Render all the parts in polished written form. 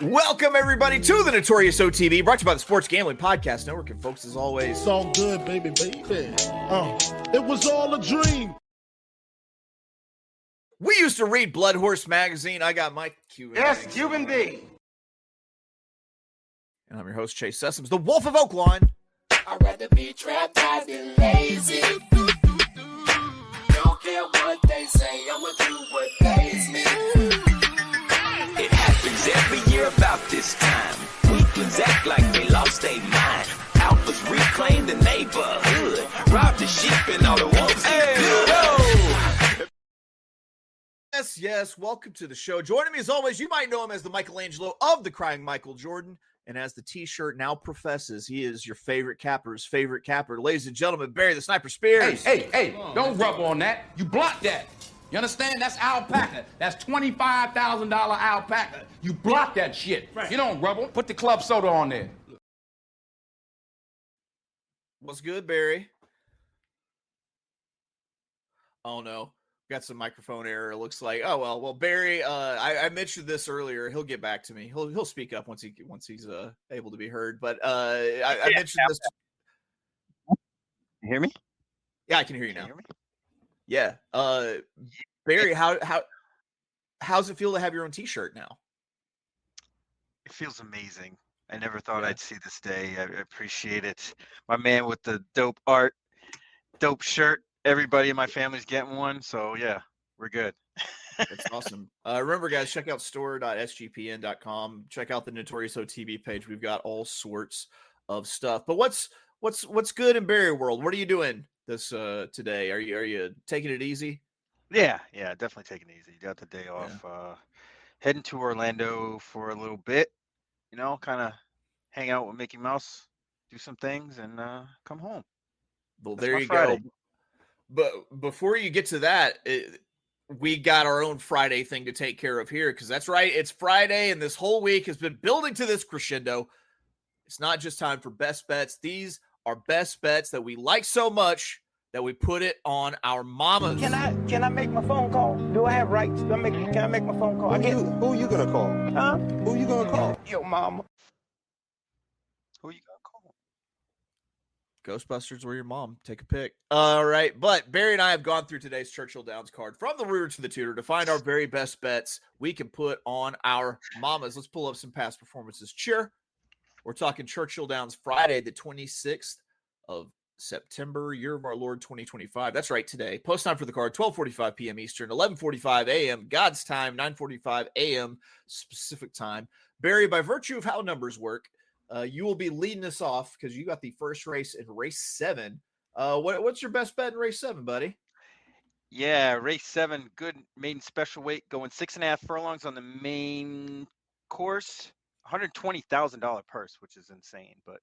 Welcome, everybody, to the Notorious OTB, brought to you by the Sports Gambling Podcast Network. And folks, as always, it's all good, baby. It was all a dream. We used to read Blood Horse magazine. I got my Q&A. Yes, Cuban B. And I'm your host, Chase Sessoms, the Wolf of Oaklawn. I'd rather be trapped than lazy. Don't care what they say, I'ma do what pays me. It happens every year about this time. Weaklings act like they lost their mind. Alphas reclaim the neighborhood. Rob the sheep and all the wolves get good. Yes, welcome to the show. Joining me as always, you might know him as the Michelangelo of the Crying Michael Jordan. And as the t-shirt now professes, he is your favorite capper's favorite capper. Ladies and gentlemen, Barry the Sniper Spears. Hey, don't rub on that. You block that. You understand? That's alpaca. That's $25,000 alpaca. You block that shit. Right. You don't rub on. Put the club soda on there. What's good, Barry? Oh, no. Got some microphone error. It looks like. Oh well. Barry. I mentioned this earlier. He'll get back to me. He'll speak up once he's able to be heard. But I mentioned this. You hear me? Yeah, I can hear you now. Hear me? Yeah. Barry, how's it feel to have your own T-shirt now? It feels amazing. I never thought I'd see this day. I appreciate it. My man with the dope art, dope shirt. Everybody in my family's getting one, so yeah, we're good. That's awesome. Remember, guys, check out store.sgpn.com. Check out the Notorious OTB page. We've got all sorts of stuff. But what's good in Barry World? What are you doing this today? Are you taking it easy? Yeah, definitely taking it easy. Got the day off. Yeah. Heading to Orlando for a little bit. You know, kind of hang out with Mickey Mouse, do some things, and come home. Well, That's there you Friday. go. But before you get to that, we got our own Friday thing to take care of here, because that's right. It's Friday, and this whole week has been building to this crescendo. It's not just time for best bets. These are best bets that we like so much that we put it on our mamas. Can I make my phone call? Do I have rights? Can I make my phone call? Who you gonna call? Huh? Who you gonna call? Yo, mama. Who you gonna call? Ghostbusters or your mom. Take a pick. All right. But Barry and I have gone through today's Churchill Downs card from the rooter to the tutor to find our very best bets we can put on our mamas. Let's pull up some past performances. Cheer. We're talking Churchill Downs Friday, the 26th of September, year of our Lord 2025. That's right, today. Post time for the card, 12:45 p.m. Eastern, 11:45 a.m. God's time, 9:45 a.m. specific time. Barry, by virtue of how numbers work, you will be leading us off because you got the first race in race 7. What's your best bet in race 7, buddy? Yeah, race 7, good maiden special weight, going 6.5 furlongs on the main course, $120,000 purse, which is insane. But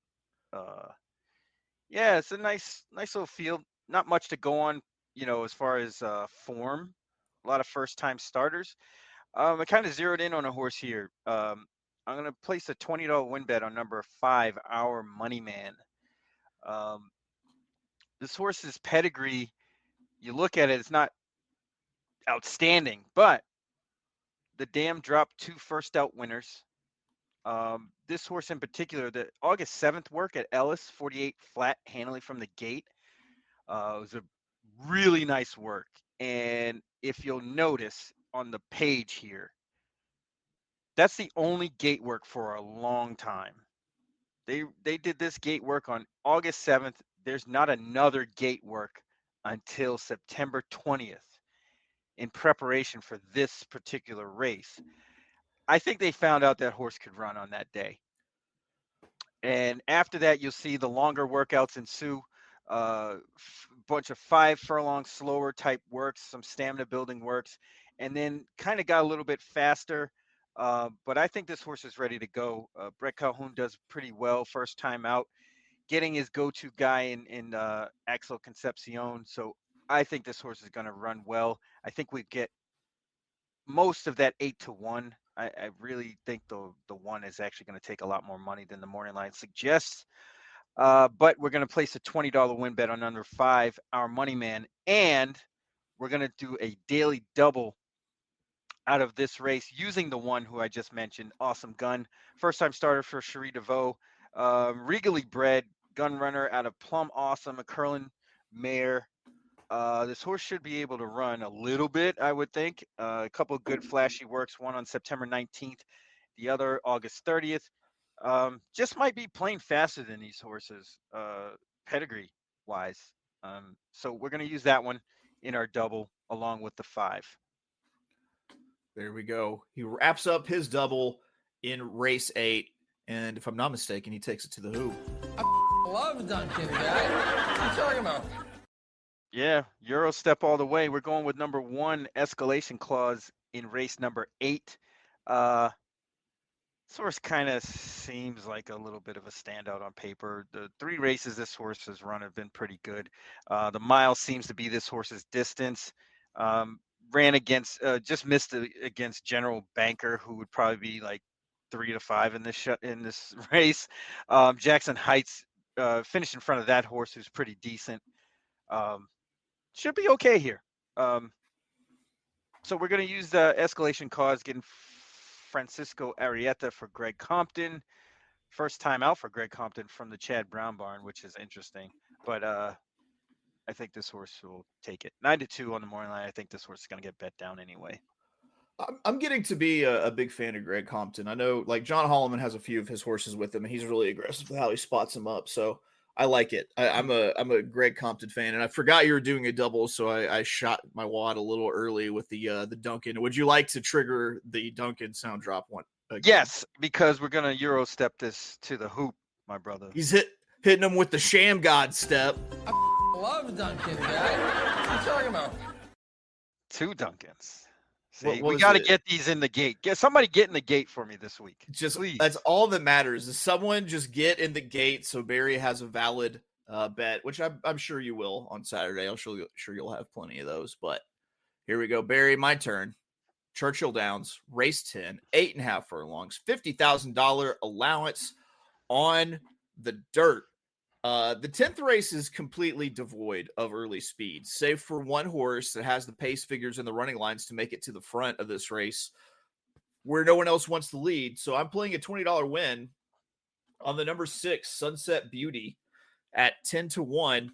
yeah, it's a nice little field. Not much to go on, as far as form. A lot of first-time starters. I kind of zeroed in on a horse here. I'm going to place a $20 win bet on number 5, Our Money Man. This horse's pedigree, you look at it, it's not outstanding, but the dam dropped 2 first out winners. This horse in particular, the August 7th work at Ellis, 48 flat, handily from the gate. It was a really nice work. And if you'll notice on the page here, that's the only gate work for a long time. They did this gate work on August 7th. There's not another gate work until September 20th in preparation for this particular race. I think they found out that horse could run on that day. And after that, you'll see the longer workouts ensue. Bunch of 5 furlong slower type works, some stamina building works, and then kind of got a little bit faster. But I think this horse is ready to go. Brett Calhoun does pretty well first time out, getting his go-to guy in Axel Concepcion. So I think this horse is going to run well. I think we get most of that 8-1. I really think the 1 is actually going to take a lot more money than the morning line suggests. But we're going to place a $20 win bet on number 5, Our Money Man, and we're going to do a daily double out of this race using the one who I just mentioned, Awesome Gun. First time starter for Cherie DeVoe. Regally bred gun runner out of Plum Awesome, a curling mare. This horse should be able to run a little bit, I would think. A couple of good flashy works, one on September 19th, the other August 30th. Just might be playing faster than these horses, pedigree wise. So we're going to use that one in our double along with the 5. There we go. He wraps up his double in race 8. And if I'm not mistaken, he takes it to the hoop. I love Duncan, guy. What are you talking about? Yeah, Euro step all the way. We're going with number 1, Escalation Clause in race number 8. This horse kind of seems like a little bit of a standout on paper. The 3 races this horse has run have been pretty good. The mile seems to be this horse's distance. Ran against, just missed against General Banker, who would probably be like 3 to 5 in this race. Jackson Heights finished in front of that horse, who's pretty decent. Should be okay here. So we're going to use the Escalation Cause, getting Francisco Arrieta for Greg Compton. First time out for Greg Compton from the Chad Brown barn, which is interesting. But I think this horse will take it. 9-2 on the morning line. I think this horse is going to get bet down anyway. I'm getting to be a big fan of Greg Compton. I know, like, John Holloman has a few of his horses with him, and he's really aggressive with how he spots them up. So I like it. I'm a Greg Compton fan, and I forgot you were doing a double, so I shot my wad a little early with the Duncan. Would you like to trigger the Duncan sound drop one again? Yes, because we're gonna Euro step this to the hoop, my brother. He's hitting him with the Sham God step. I love Duncan, guy. What are you talking about? 2 Duncans. See, What we got to it? get these in the gate. Somebody get in the gate for me this week. Just please. That's all that matters. Is someone just get in the gate so Barry has a valid bet, which I'm sure you will on Saturday. I'm sure you'll have plenty of those. But here we go, Barry. My turn. Churchill Downs, race 10, 8.5 furlongs, $50,000 allowance on the dirt. The 10th race is completely devoid of early speed, save for one horse that has the pace figures and the running lines to make it to the front of this race where no one else wants to lead. So I'm playing a $20 win on the number 6, Sunset Beauty, at 10-1.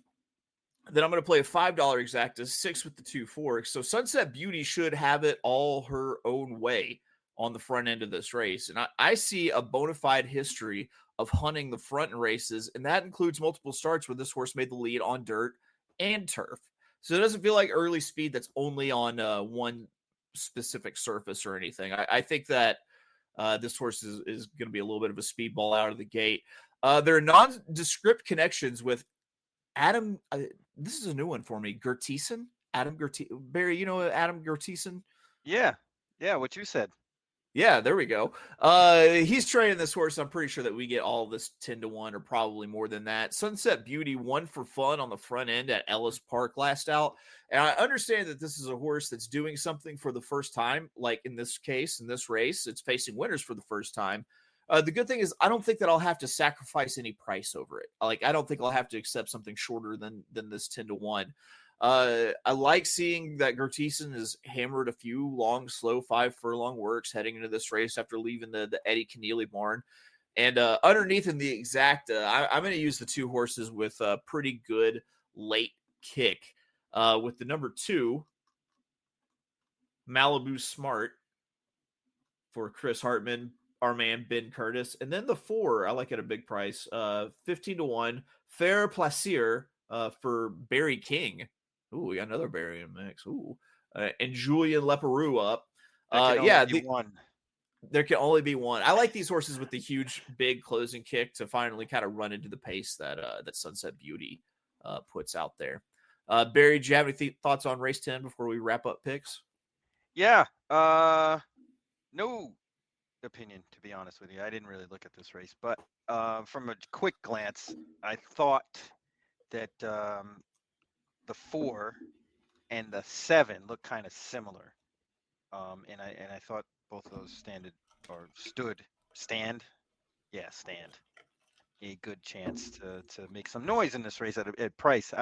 Then I'm going to play a $5 exacta, 6 with the 2 forks. So Sunset Beauty should have it all her own way on the front end of this race. And I see a bona fide history of hunting the front in races, and that includes multiple starts where this horse made the lead on dirt and turf. So it doesn't feel like early speed that's only on one specific surface or anything. I think that this horse is going to be a little bit of a speedball out of the gate. There are nondescript connections with Adam. This is a new one for me. Gertisen? Adam Gertisen. Barry, you know Adam Gertisen? Yeah, what you said. Yeah, there we go. He's training this horse. I'm pretty sure that we get all this 10-1 or probably more than that. Sunset Beauty won for fun on the front end at Ellis Park last out. And I understand that this is a horse that's doing something for the first time. Like in this case, in this race, it's facing winners for the first time. The good thing is I don't think that I'll have to sacrifice any price over it. Like, I don't think I'll have to accept something shorter than this 10-1. I like seeing that Gertisen has hammered a few long, slow 5 furlong works heading into this race after leaving the Eddie Keneally barn. And underneath in the exacta, I'm going to use the 2 horses with a pretty good late kick. With the number 2, Malibu Smart for Chris Hartman, our man Ben Curtis. And then the 4, I like at a big price, 15-1, Fair Plaisir for Barry King. Ooh, we got another Barry in the mix. Ooh, and Julian Leperoux up. There can only be one. I like these horses with the huge, big closing kick to finally kind of run into the pace that Sunset Beauty puts out there. Barry, do you have any thoughts on race 10 before we wrap up picks? Yeah, no opinion, to be honest with you. I didn't really look at this race, but from a quick glance, I thought that the 4 and the 7 look kind of similar, and I thought both of those stand a good chance to make some noise in this race at price.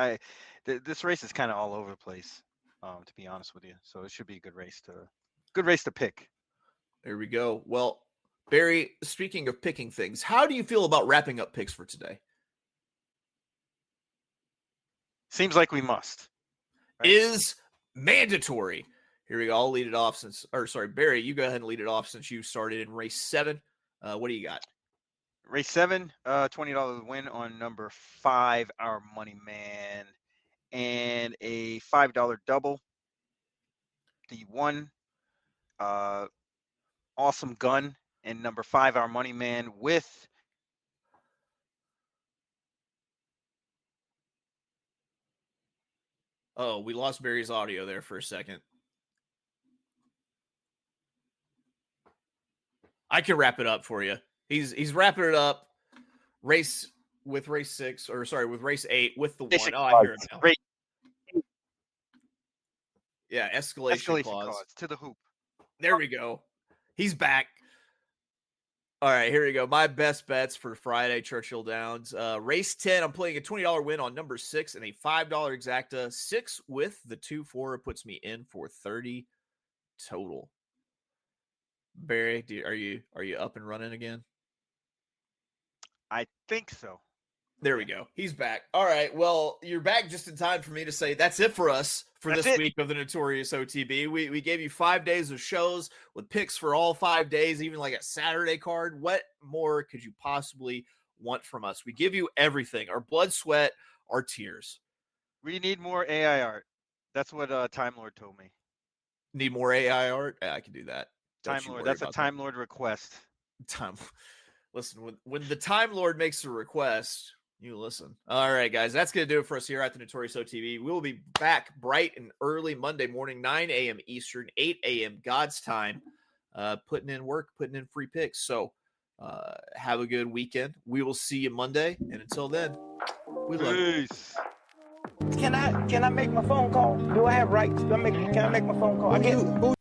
This race is kind of all over the place, to be honest with you. So it should be a good race good race to pick. There we go. Well, Barry, speaking of picking things, how do you feel about wrapping up picks for today? Seems like we must. Right. Is mandatory. Here we go. I'll lead it off Barry, you go ahead and lead it off since you started in race 7. What do you got? Race 7, $20 win on number 5, Our Money Man, and a $5 double. The 1, Awesome Gun, and number 5, Our Money Man with Oh, we lost Barry's audio there for a second. I can wrap it up for you. He's wrapping it up. Race 6, with race 8 with the 1. Oh, I hear it now. Great. Yeah, escalation clause to the hoop. There we go. He's back. All right, here we go. My best bets for Friday, Churchill Downs. Race 10, I'm playing a $20 win on number 6 and a $5 exacta. 6 with the 2-4 puts me in for 30 total. Barry, are you up and running again? I think so. There we go. He's back. All right. Well, you're back just in time for me to say that's it for us for this week of the Notorious OTB. We gave you 5 days of shows with picks for all 5 days, even like a Saturday card. What more could you possibly want from us? We give you everything, our blood, sweat, our tears. We need more AI art. That's what Time Lord told me. Need more AI art? Yeah, I can do that. Time Lord. That's a Time Lord request. Listen, when the Time Lord makes a request, you listen. All right, guys, that's going to do it for us here at the Notorious OTB. We will be back bright and early Monday morning, 9 a.m. Eastern, 8 a.m. God's time, putting in work, putting in free picks. So have a good weekend. We will see you Monday. And until then, we love you. Can I make my phone call? Do I have rights? Can I make my phone call?